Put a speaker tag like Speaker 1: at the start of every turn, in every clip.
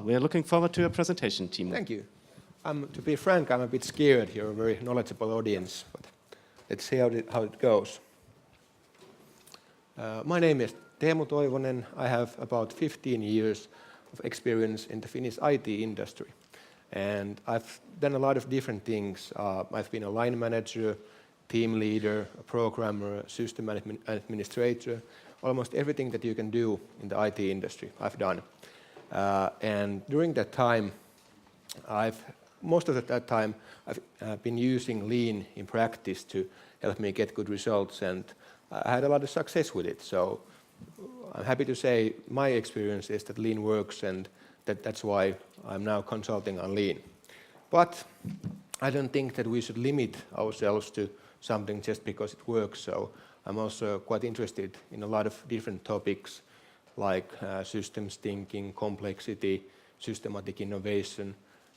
Speaker 1: we are looking forward to your presentation, Teemu.
Speaker 2: Thank you. To be frank, I'm a bit scared. You're a very knowledgeable audience, but let's see how it goes. My name is Teemu Toivonen. I have about 15 years of experience in the Finnish IT industry. And I've done a lot of different things. I've been a line manager, team leader, a programmer, system administrator, almost everything that you can do in the IT industry I've done. And during that time, most of that time, I've been using Lean in practice to help me get good results, and I had a lot of success with it. So I'm happy to say my experience is that Lean works, and that's why I'm now consulting on Lean. But I don't think that we should limit ourselves to something just because it works. So I'm also quite interested in a lot of different topics like systems thinking, complexity, systematic innovation.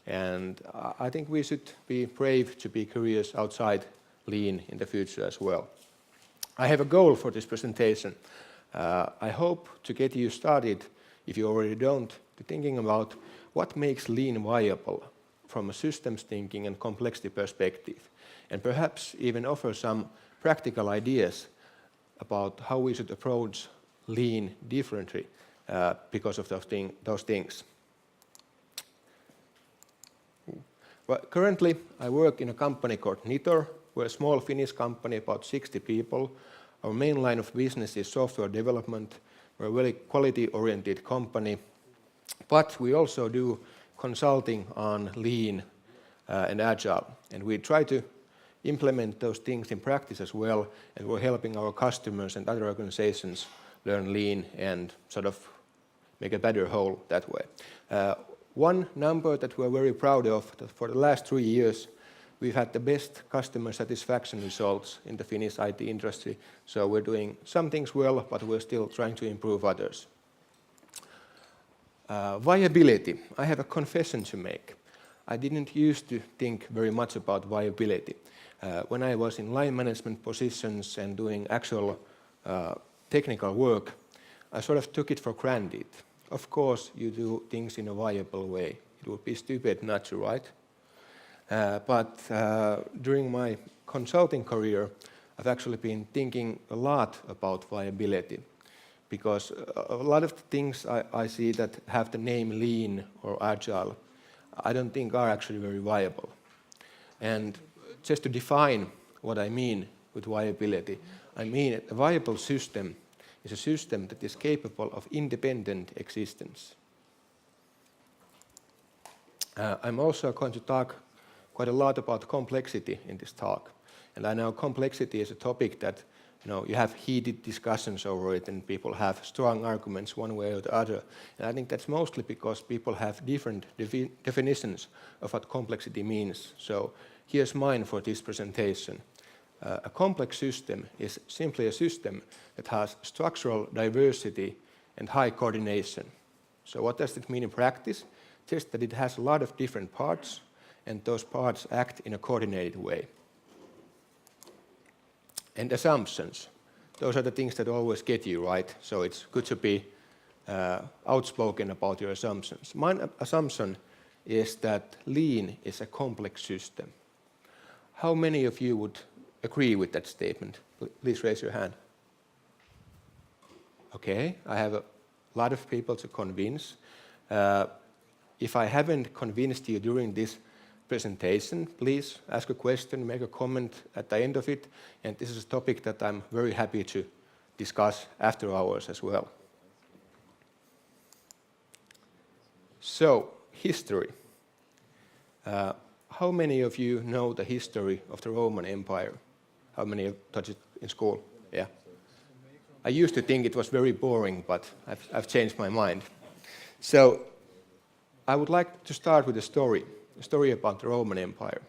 Speaker 2: And I think we should be brave to be curious outside Lean in the future as well. I have a goal for this presentation. I hope to get you started, if you already don't, to thinking about what makes Lean viable from a systems thinking and complexity perspective, and perhaps even offer some practical ideas about how we should approach Lean differently because of those things. Well, currently, I work in a company called Nitor. We're a small Finnish company, about 60 people. Our main line of business is software development. We're a very quality-oriented company, but we also do consulting on Lean and Agile, and we try to implement those things in practice as well, and we're helping our customers and other organizations learn Lean and sort of make a better whole that way. One number that we're very proud of, that for the last 3 years, we've had the best customer satisfaction results in the Finnish IT industry. So we're doing some things well, but we're still trying to improve others. Viability. I have a confession to make. I didn't used to think very much about viability. When I was in line management positions and doing actual technical work, I sort of took it for granted. Of course, you do things in a viable way. It would be stupid not to, right? But during my consulting career, I've actually been thinking a lot about viability, because a lot of the things I see that have the name Lean or Agile, I don't think are actually very viable. And just to define what I mean with viability, I mean a viable system is a system that is capable of independent existence. I'm also going to talk quite a lot about complexity in this talk. And I know complexity is a topic that you have heated discussions over it, and people have strong arguments one way or the other. And I think that's mostly because people have different definitions of what complexity means. So here's mine for this presentation. A complex system is simply a system that has structural diversity and high coordination. So what does it mean in practice? Just that it has a lot of different parts, and those parts act in a coordinated way. And assumptions. Those are the things that always get you, right? So it's good to be outspoken about your assumptions. My assumption is that Lean is a complex system. How many of you would agree with that statement? Please raise your hand. Okay, I have a lot of people to convince. If I haven't convinced you during this presentation, please ask a question, make a comment at the end of it, and this is a topic that I'm very happy to discuss after hours as well. So, history. How many of you know the history of the Roman Empire? How many have taught it in school? Yeah. I used to think it was very boring, but I've changed my mind. So, I would like to start with a story about the Roman Empire.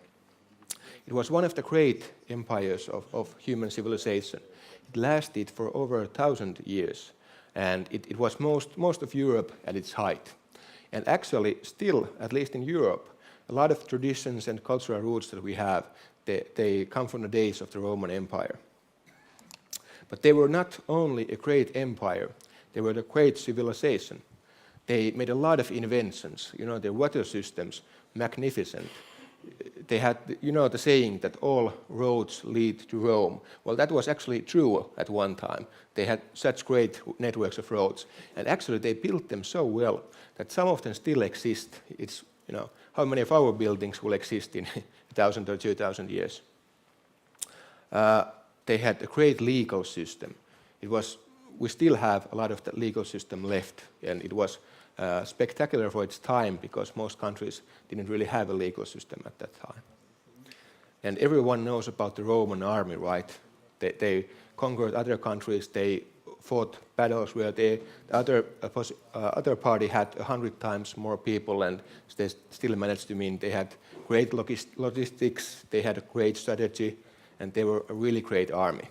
Speaker 2: It was one of the great empires of human civilization. It lasted for over 1,000 years, and it was most of Europe at its height. And actually, still, at least in Europe, a lot of traditions and cultural roots that we have, they come from the days of the Roman Empire. But they were not only a great empire, they were a great civilization. They made a lot of inventions. You know, their water systems, magnificent. They had, you know, the saying that all roads lead to Rome. Well, that was actually true at one time. They had such great networks of roads. And actually, they built them so well that some of them still exist. It's, you know, how many of our buildings will exist in 1,000 or 2,000 years? They had a great legal system. We still have a lot of the legal system left, and it was spectacular for its time because most countries didn't really have a legal system at that time. And everyone knows about the Roman army, right? They conquered other countries, they fought battles where the other party had 100 times more people and they still managed to win. They had great logistics, they had a great strategy, and they were a really great army.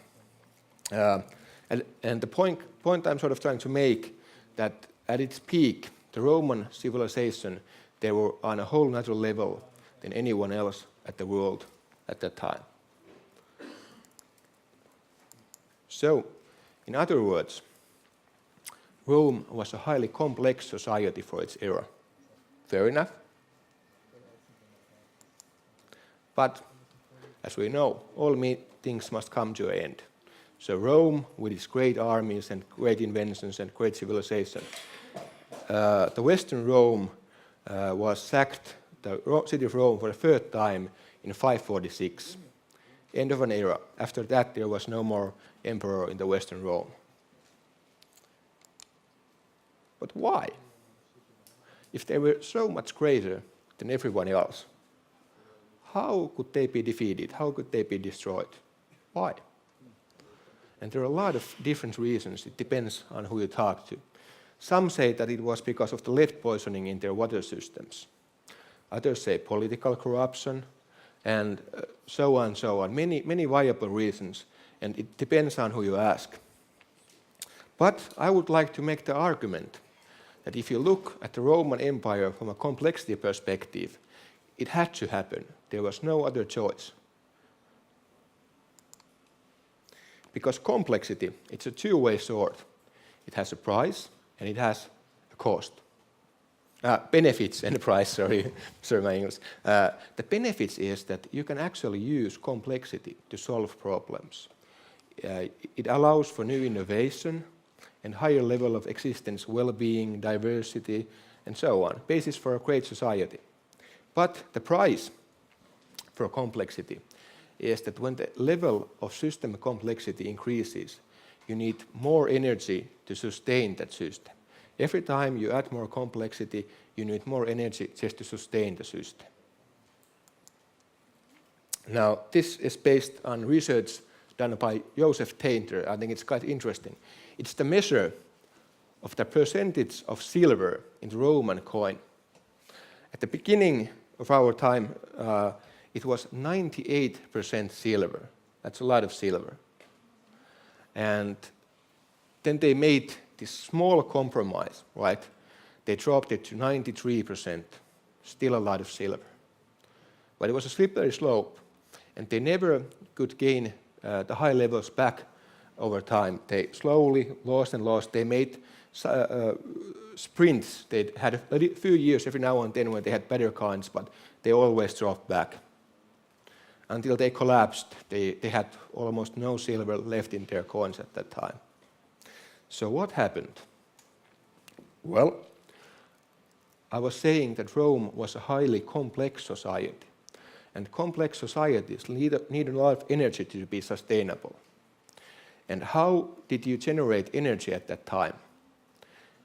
Speaker 2: And the point I'm sort of trying to make that at its peak, the Roman civilization, they were on a whole nother level than anyone else at the world at that time. So, in other words, Rome was a highly complex society for its era. Fair enough? But, as we know, all things must come to an end. So Rome, with its great armies and great inventions and great civilization, the Western Rome was sacked, the city of Rome, for the third time in 546. End of an era. After that, there was no more emperor in the Western Rome. But why? If they were so much greater than everyone else, how could they be defeated? How could they be destroyed? Why? And there are a lot of different reasons. It depends on who you talk to. Some say that it was because of the lead poisoning in their water systems. Others say political corruption, and so on and so on. Many viable reasons, and it depends on who you ask. But I would like to make the argument that if you look at the Roman Empire from a complexity perspective, it had to happen. There was no other choice. Because complexity, it's a two-way sword. It has a price and it has a cost. Benefits and price, sorry my English. The benefits is that you can actually use complexity to solve problems. It allows for new innovation and higher level of existence, well-being, diversity, and so on. Basis for a great society. But the price for complexity is that when the level of system complexity increases, you need more energy to sustain that system. Every time you add more complexity, you need more energy just to sustain the system. Now, this is based on research done by Joseph Tainter. I think it's quite interesting. It's the measure of the percentage of silver in the Roman coin. At the beginning of our time, it was 98% silver. That's a lot of silver. And then they made this small compromise, right? They dropped it to 93%, still a lot of silver. But it was a slippery slope, and they never could gain the high levels back over time. They slowly lost and lost. They made sprints. They had a few years every now and then when they had better coins, but they always dropped back. Until they collapsed, they had almost no silver left in their coins at that time. So what happened? Well, I was saying that Rome was a highly complex society, and complex societies need a lot of energy to be sustainable. And how did you generate energy at that time?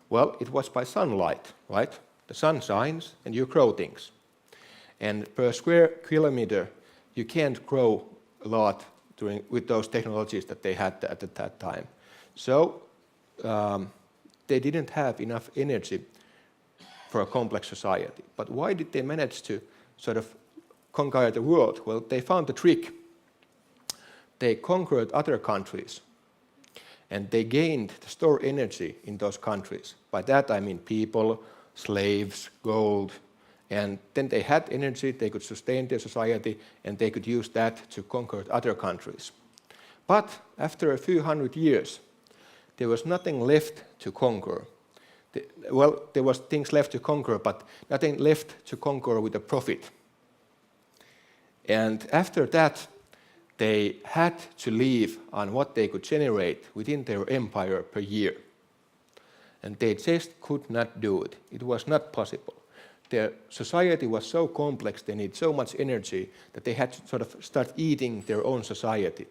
Speaker 2: Well, it was by sunlight, right? The sun shines and you grow things. And per square kilometer, you can't grow a lot with those technologies that they had at that time. So they didn't have enough energy for a complex society. But why did they manage to sort of conquer the world? Well, they found the trick. They conquered other countries, and they gained to store energy in those countries. By that I mean people, slaves, gold, and then they had energy, they could sustain their society, and they could use that to conquer other countries. But after a few hundred years, there was nothing left to conquer. well, there was things left to conquer, but nothing left to conquer with a profit. And after that, they had to live on what they could generate within their empire per year. And they just could not do it. It was not possible. Their society was so complex, they need so much energy, that they had to sort of start eating their own society.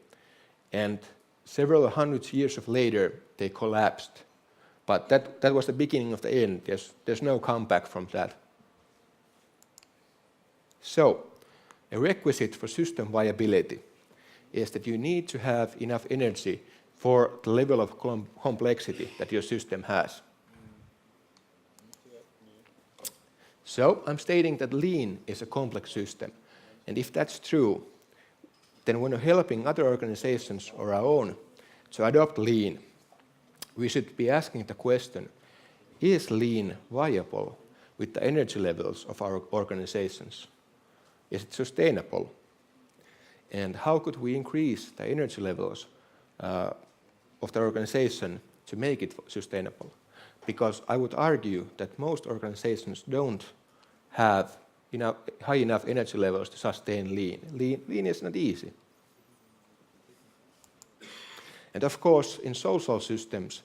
Speaker 2: And several hundred years later, they collapsed. But that was the beginning of the end. There's no comeback from that. So, a requisite for system viability is that you need to have enough energy for the level of complexity that your system has. So, I'm stating that lean is a complex system. And if that's true, then when we're helping other organizations or our own to adopt lean, we should be asking the question, is lean viable with the energy levels of our organizations? Is it sustainable? And how could we increase the energy levels of the organization to make it sustainable? Because I would argue that most organizations don't have high enough energy levels to sustain lean. Lean is not easy. And of course, in social systems,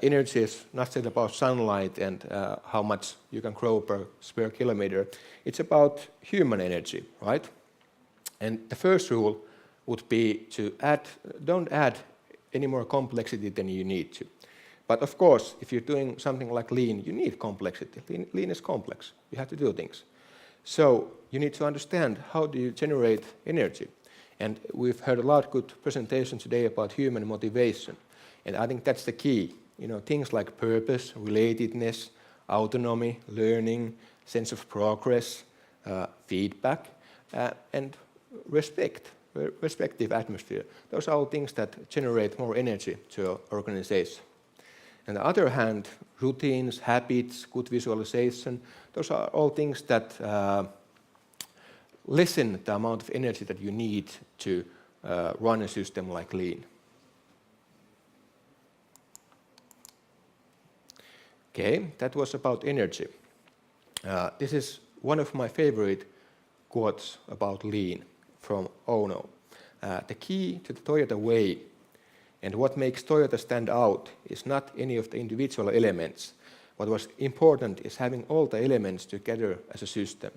Speaker 2: energy is not just about sunlight and how much you can grow per square kilometer. It's about human energy, right? And the first rule would be to don't add any more complexity than you need to. But of course, if you're doing something like lean, you need complexity. Lean is complex. You have to do things. So you need to understand how do you generate energy. And we've heard a lot of good presentations today about human motivation. And I think that's the key. Things like purpose, relatedness, autonomy, learning, sense of progress, feedback, and respective atmosphere. Those are all things that generate more energy to an organization. On the other hand, routines, habits, good visualization, those are all things that lessen the amount of energy that you need to run a system like lean. Okay, that was about energy. This is one of my favorite quotes about lean from Ono. The key to the Toyota way and what makes Toyota stand out is not any of the individual elements. What was important is having all the elements together as a system.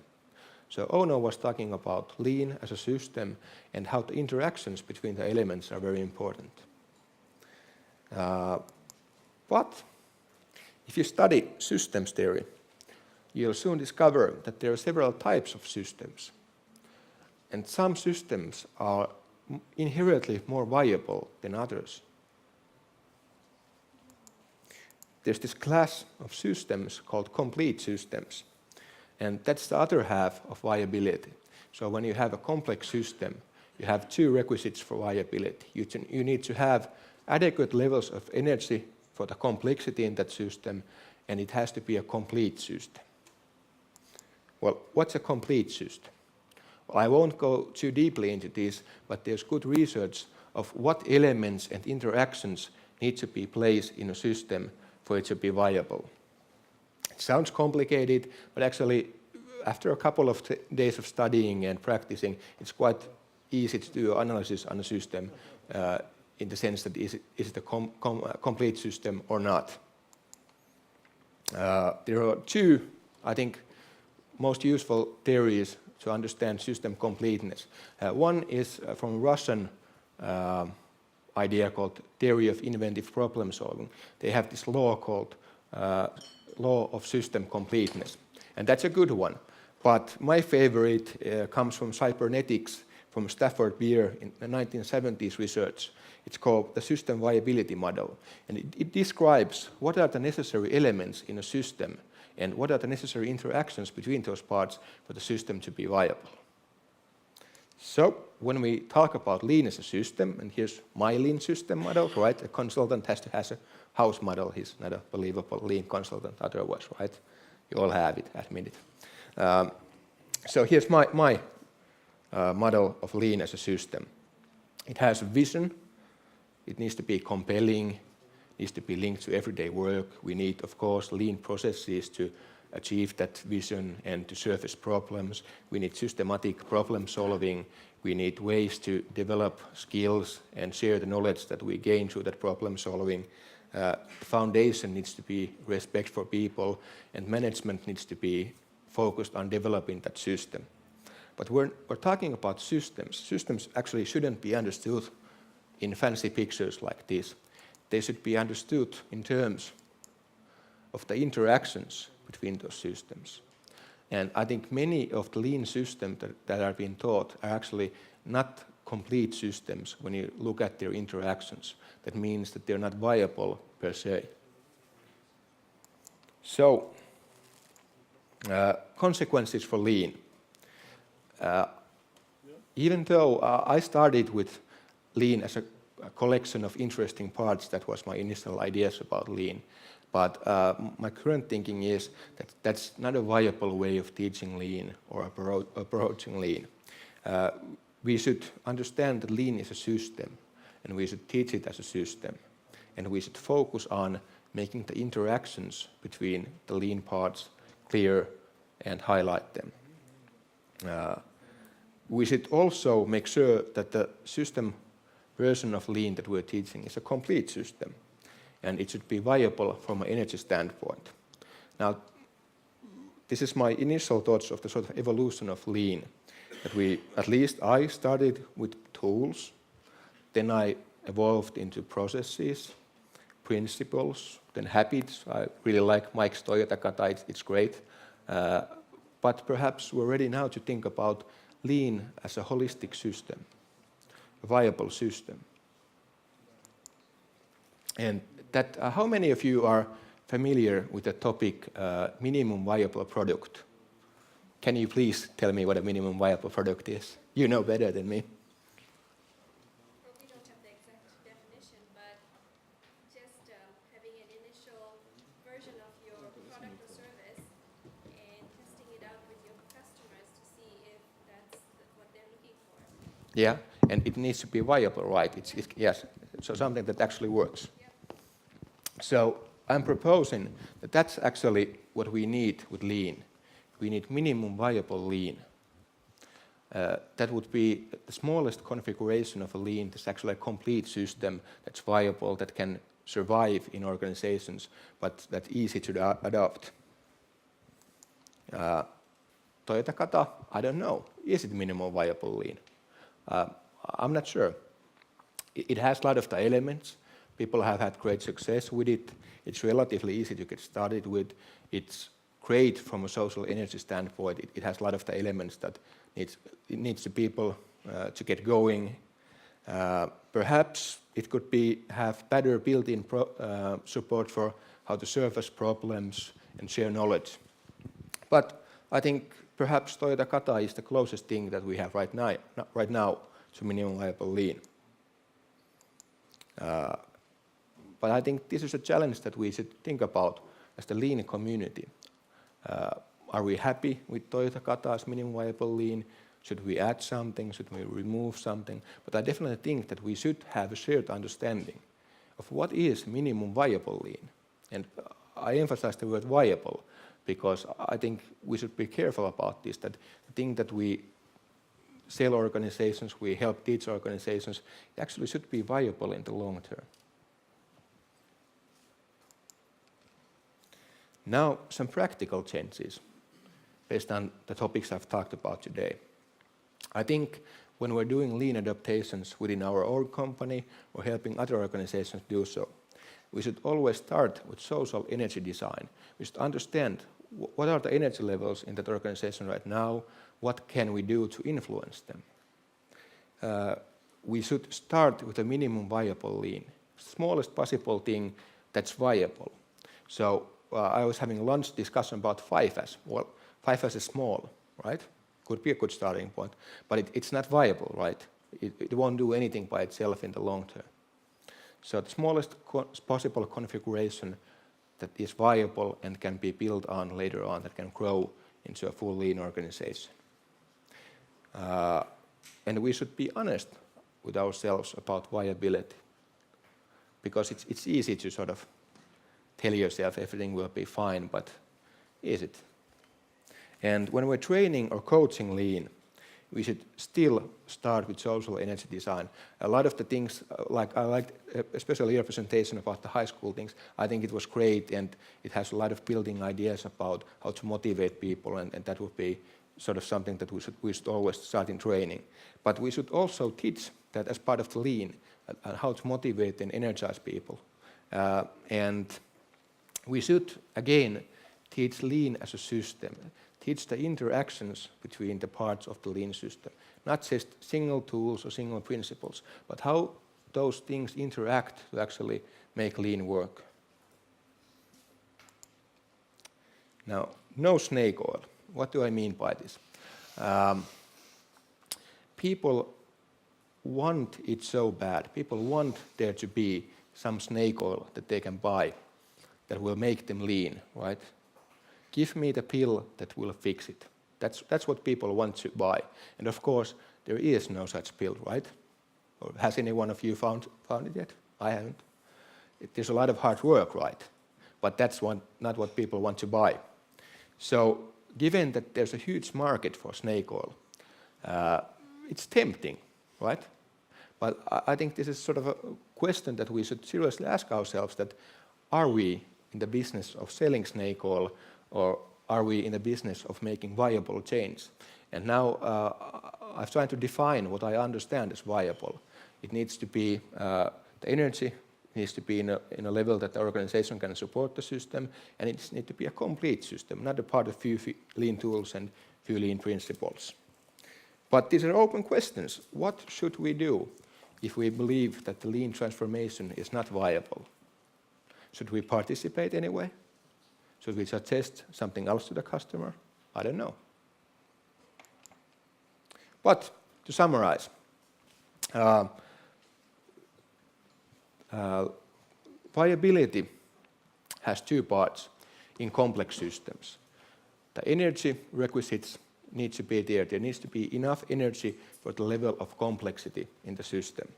Speaker 2: So Ono was talking about lean as a system and how the interactions between the elements are very important. But if you study systems theory, you'll soon discover that there are several types of systems. And some systems are inherently more viable than others. There's this class of systems called complete systems. And that's the other half of viability. So when you have a complex system, you have two requisites for viability. You need to have adequate levels of energy for the complexity in that system, and it has to be a complete system. Well, what's a complete system? Well, I won't go too deeply into this, but there's good research of what elements and interactions need to be placed in a system for it to be viable. It sounds complicated, but actually, after a couple of days of studying and practicing, it's quite easy to do analysis on a system in the sense that is it a complete system or not. There are two, I think, most useful theories to understand system completeness. One is from a Russian idea called theory of inventive problem solving. They have this law called law of system completeness. And that's a good one. But my favorite comes from cybernetics from Stafford Beer in the 1970s research. It's called the system viability model. And it describes what are the necessary elements in a system and what are the necessary interactions between those parts for the system to be viable. So when we talk about lean as a system, and here's my lean system model, right? A consultant has to have a house model. He's not a believable lean consultant otherwise, right? You all have it, admit it. So here's my model of lean as a system. It has a vision. It needs to be compelling, needs to be linked to everyday work. We need, of course, lean processes to achieve that vision and to surface problems. We need systematic problem solving. We need ways to develop skills and share the knowledge that we gain through that problem solving. The foundation needs to be respect for people, and management needs to be focused on developing that system. But we're talking about systems. Systems actually shouldn't be understood in fancy pictures like this. They should be understood in terms of the interactions between those systems. And I think many of the lean systems that are being taught are actually not complete systems when you look at their interactions. That means that they're not viable per se. So, consequences for lean. Even though I started with lean as a collection of interesting parts, that was my initial ideas about lean. But my current thinking is that that's not a viable way of teaching lean or approaching lean. We should understand that lean is a system, and we should teach it as a system. And we should focus on making the interactions between the lean parts clear and highlight them. We should also make sure that the system version of lean that we're teaching is a complete system, and it should be viable from an energy standpoint. Now, this is my initial thoughts of the sort of evolution of lean. That at least I started with tools, then I evolved into processes, principles, then habits. I really like Mike's Toyota Kata, it's great. But perhaps we're ready now to think about lean as a holistic system, a viable system. And that, how many of you are familiar with the topic minimum viable product? Can you please tell me what a minimum viable product is? You know better than me.
Speaker 3: We don't have the exact definition, but just having an initial version of your product or service and testing it out with your customers to see if that's what they're looking for.
Speaker 2: Yeah, and it needs to be viable, right? Yes, so something that actually works.
Speaker 3: Yep.
Speaker 2: So I'm proposing that that's actually what we need with lean. We need minimum viable lean. That would be the smallest configuration of a lean. That's actually a complete system that's viable, that can survive in organizations, but that's easy to adopt. Toyota Kata, I don't know. Is it minimum viable lean? I'm not sure. It has a lot of the elements. People have had great success with it. It's relatively easy to get started with. It's great from a social energy standpoint. It has a lot of the elements that it needs the people to get going. Perhaps it could have better built-in support for how to surface problems and share knowledge. But I think perhaps Toyota Kata is the closest thing that we have right now to minimum viable lean. But I think this is a challenge that we should think about as the lean community. Are we happy with Toyota Kata's minimum viable lean? Should we add something? Should we remove something? But I definitely think that we should have a shared understanding of what is minimum viable lean. And I emphasize the word viable because I think we should be careful about this, that the thing that we sell organizations, we help teach organizations, it actually should be viable in the long term. Now, some practical changes based on the topics I've talked about today. I think when we're doing lean adaptations within our own company or helping other organizations do so, we should always start with social energy design. We should understand what are the energy levels in that organization right now, what can we do to influence them. We should start with a minimum viable lean, smallest possible thing that's viable. So I was having a lunch discussion about 5S. Well, 5S is small, right? Could be a good starting point, but it's not viable, right? It won't do anything by itself in the long term. So the smallest possible configuration that is viable and can be built on later on, that can grow into a full lean organization. And we should be honest with ourselves about viability. because it's easy to sort of tell yourself everything will be fine, but is it? And when we're training or coaching lean, we should still start with social energy design. A lot of the things, I liked especially your presentation about the high school things. I think it was great, and it has a lot of building ideas about how to motivate people, and that would be sort of something that we should always start in training. But we should also teach that as part of the lean, how to motivate and energize people. And we should, again, teach lean as a system. Teach the interactions between the parts of the lean system, not just single tools or single principles, but how those things interact to actually make lean work. Now, no snake oil. What do I mean by this? People want it so bad. People want there to be some snake oil that they can buy that will make them lean, right? Give me the pill that will fix it. That's what people want to buy. And of course, there is no such pill, right? Or has any one of you found it yet? I haven't. There's a lot of hard work, right? But that's not what people want to buy. So given that there's a huge market for snake oil, it's tempting, right? But I think this is sort of a question that we should seriously ask ourselves, that are we in the business of selling snake oil, or are we in the business of making viable change? And now I've tried to define what I understand as viable. It needs to be, the energy needs to be in a level that the organization can support the system, and it needs to be a complete system, not a part of few lean tools and few lean principles. But these are open questions. What should we do if we believe that the lean transformation is not viable? Should we participate anyway? Should we suggest something else to the customer? I don't know. But to summarize, viability has two parts in complex systems. The energy requisites need to be there. There needs to be enough energy for the level of complexity in the system.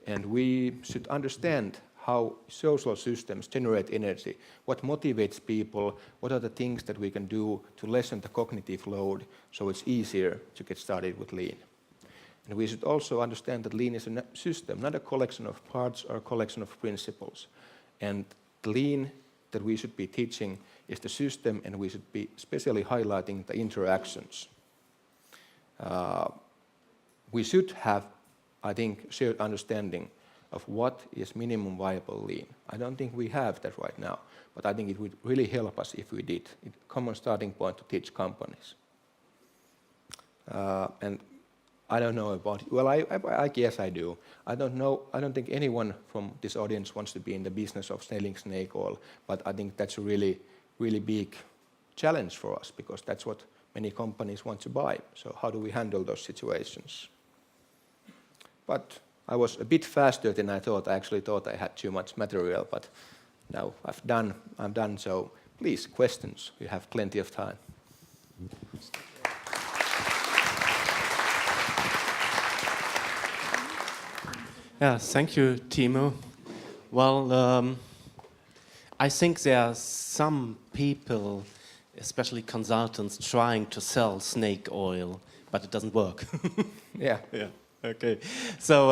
Speaker 2: And we should understand how social systems generate energy, what motivates people, what are the things that we can do to lessen the cognitive load so it's easier to get started with lean. And we should also understand that lean is a system, not a collection of parts or a collection of principles. And the lean that we should be teaching is the system, and we should be especially highlighting the interactions. We should have, I think, shared understanding of what is minimum viable lean. I don't think we have that right now, but I think it would really help us if we did. It's a common starting point to teach companies. And I don't know about it. Well, I guess I do. I don't know. I don't think anyone from this audience wants to be in the business of selling snake oil, but I think that's a really, really big challenge for us, because that's what many companies want to buy. So how do we handle those situations? But I was a bit faster than I thought. I actually thought I had too much material, but now I'm done. So please, questions. We have plenty of time.
Speaker 1: Yeah, thank you, Teemu. Well, I think there are some people, especially consultants, trying to sell snake oil, but it doesn't work.
Speaker 2: Yeah.
Speaker 1: Yeah. Okay. So,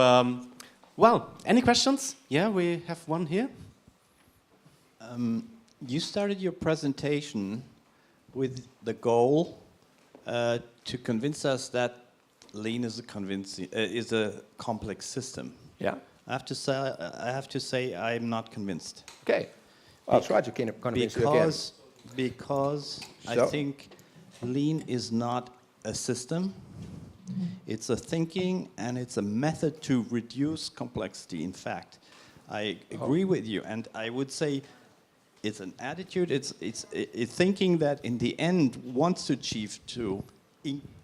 Speaker 1: well, any questions? Yeah, we have one here.
Speaker 4: You started your presentation with the goal to convince us that lean is a complex system.
Speaker 2: Yeah.
Speaker 4: I have to say I'm not convinced.
Speaker 2: Okay. I'll try to convince you again.
Speaker 4: Because I think lean is not a system. It's a thinking, and it's a method to reduce complexity. In fact, I agree with you, and I would say it's an attitude. It's thinking that in the end wants to achieve to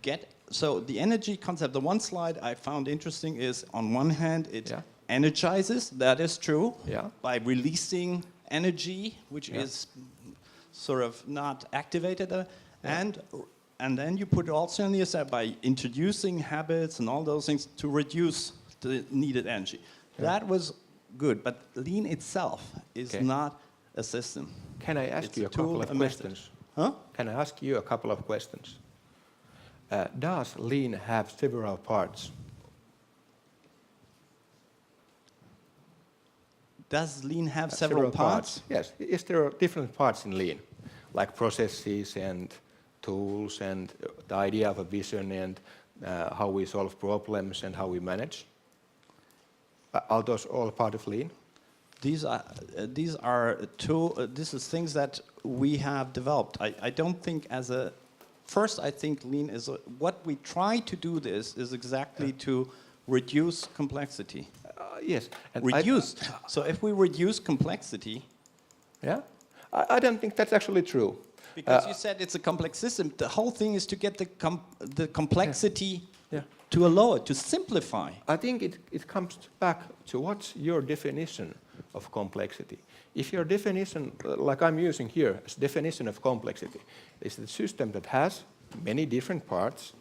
Speaker 4: get. So the energy concept. The one slide I found interesting is, on one hand, it energizes. That is true.
Speaker 2: Yeah.
Speaker 4: By releasing energy, which is sort of not activated, and then you put it also on the other side by introducing habits and all those things to reduce the needed energy. That was good, but lean itself is not a system.
Speaker 2: Can I ask you a
Speaker 4: tool,
Speaker 2: couple of questions?
Speaker 4: Huh?
Speaker 2: Can I ask you a couple of questions? Does lean have several parts?
Speaker 4: Does lean have several parts?
Speaker 2: Yes. Is there different parts in lean, like processes and tools and the idea of a vision and how we solve problems and how we manage? Are those all part of lean?
Speaker 4: These are this is things that we have developed. I don't think as a first. I think lean is what we try to do. This is exactly to reduce complexity.
Speaker 2: Yes. And
Speaker 4: Reduce. So if we reduce complexity,
Speaker 2: yeah, I don't think that's actually true.
Speaker 4: because you said it's a complex system, the whole thing is to get the complexity
Speaker 2: Yeah.
Speaker 4: to a lower, to simplify.
Speaker 2: I think it comes back to what's your definition of complexity. If your definition, like I'm using here as definition of complexity, is the system that has many different parts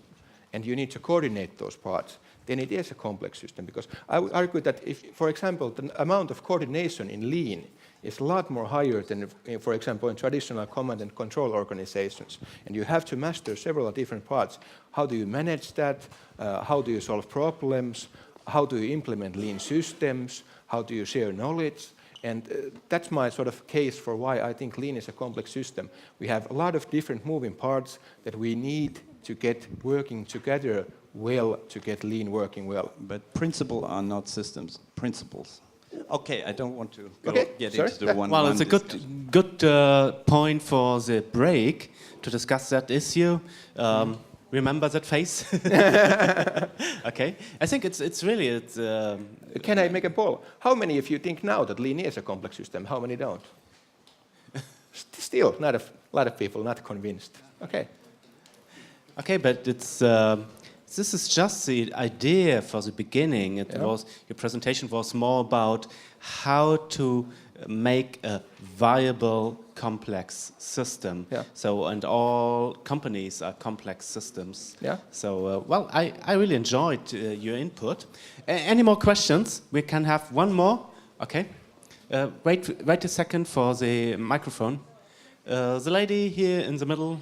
Speaker 2: and you need to coordinate those parts, then it is a complex system. Because I would argue that if, for example, the amount of coordination in lean is a lot more higher than, for example, in traditional command and control organizations. And you have to master several different parts. How do you manage that? How do you solve problems? How do you implement lean systems? How do you share knowledge? And that's my sort of case for why I think lean is a complex system. We have a lot of different moving parts that we need to get working together well to get lean working well.
Speaker 4: But principles are not systems, principles. Okay, I don't want to get
Speaker 2: sorry?
Speaker 4: into the one.
Speaker 1: Well, it's a good point for the break to discuss that issue. Remember that face? Okay, I think it's really.
Speaker 2: Can I make a poll? How many of you think now that lean is a complex system? How many don't? Still, not a lot of people not convinced. Okay.
Speaker 1: Okay, but it's this is just the idea for the beginning. It was your presentation was more about how to make a viable complex system.
Speaker 2: Yeah.
Speaker 1: So, and all companies are complex systems.
Speaker 2: Yeah.
Speaker 1: So, well, I really enjoyed your input. Any more questions? We can have one more. Okay. Wait a second for the microphone. The lady here in the middle.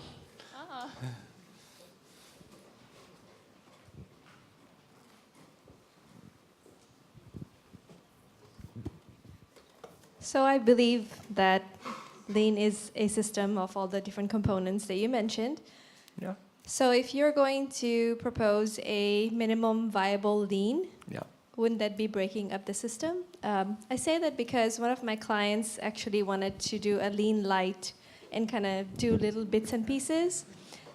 Speaker 3: So I believe that lean is a system of all the different components that you mentioned.
Speaker 2: Yeah.
Speaker 3: So if you're going to propose a minimum viable lean,
Speaker 2: Yeah.
Speaker 3: wouldn't that be breaking up the system? I say that because one of my clients actually wanted to do a lean light and kind of do little bits and pieces,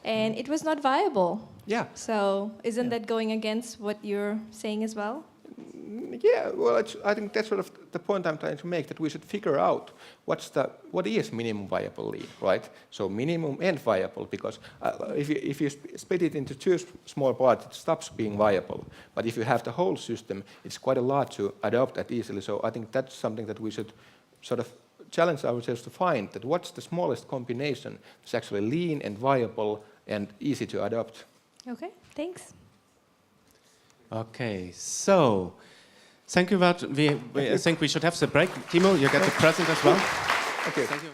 Speaker 3: and it was not viable.
Speaker 2: Yeah.
Speaker 3: So isn't that going against what you're saying as well?
Speaker 2: Yeah, well, I think that's sort of the point I'm trying to make, that we should figure out what is minimum viable lean, right? So minimum and viable, because if you split it into two small parts, it stops being viable. But if you have the whole system, it's quite a lot to adopt that easily. So I think that's something that we should sort of challenge ourselves to find, that what's the smallest combination that's actually lean and viable and easy to adopt.
Speaker 3: Okay, thanks.
Speaker 1: Okay, so thank you. I think we should have the break. Teemu, you get the present as well.
Speaker 2: Okay.
Speaker 1: Thank you.